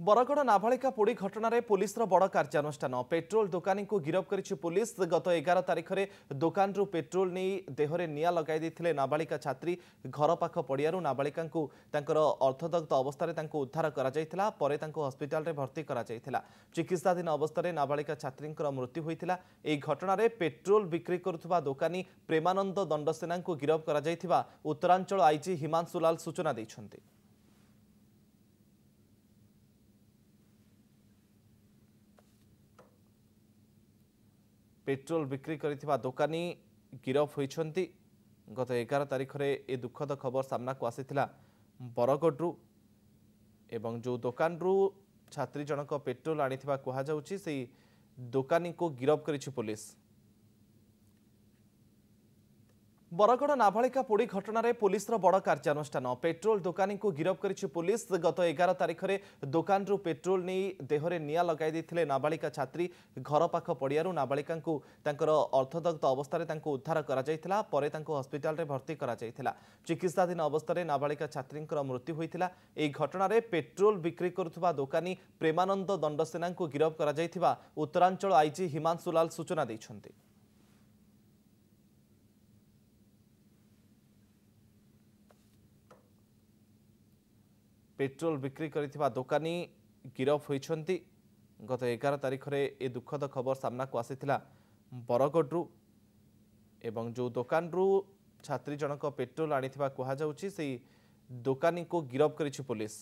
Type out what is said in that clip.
बरगड़ नाबालिका पोड़ी घटन police बड़ कार्यानुष्ठान petrol दुकानी को गिरफ करिछि पुलिस। गत 11 तारिख में दुकान रु पेट्रोल नहीं देहरे निया लगाई नाबालिका छात्री घर पाख पड़ियारू नाबालिका अर्धदग्ध अवस्था उद्धार कर हस्पिटाल भर्ती कर चिकित्साधीन अवस्था नाबालिका छात्री मृत्यु होता। यह घटन पेट्रोल बिक्री करुवा दुकानी प्रेमानंद दंडसेना को गिरफ कर उत्तरांचल आईजी हिमांशु लाल सूचना देइछन्ति। पेट्रोल बिक्री करिथिबा दुकानी गिरफ होइछन्ति। गत 11 तारिख में ए दुखद खबर सामना को आसीथिला बरगढ़ एवं जो दुकान रु छात्री जनक पेट्रोल आनिथिबा कहा जाउछि सेही दुकानी को गिरफ करिछि पुलिस। बरगड़ नाबालिका पोड़ी घटन पुलिस बड़ कार्यानुष्ठान पेट्रोल दुकानी को गिरफ करिछि पुलिस। गत 11 तारिख में दुकान रु पेट्रोल नहीं देहरे निया लगाई नाबालिका छात्री घर पाख पड़ियारू नाबालिका अर्धदग्ध अवस्था उद्धार कर हस्पिटाल भर्ती कर चिकित्साधीन अवस्था नाबालिका छात्री मृत्यु होता। यह घटन पेट्रोल बिक्री करुवा दुकानी प्रेमानंद दंडसेना को गिरफ कर उत्तरांचल आईजी हिमांशु लाल सूचना देइछन्ति। पेट्रोल बिक्री करिथिबा दुकानी गिरफ होइछन्ति। गत 11 तारिख में ए दुखद खबर सामना को आसीथिला बरगढ़ एवं जो दुकान रु छात्री जनक पेट्रोल आनिथिबा कहा जाउछि सेही दुकानी को गिरफ करिछि पुलिस।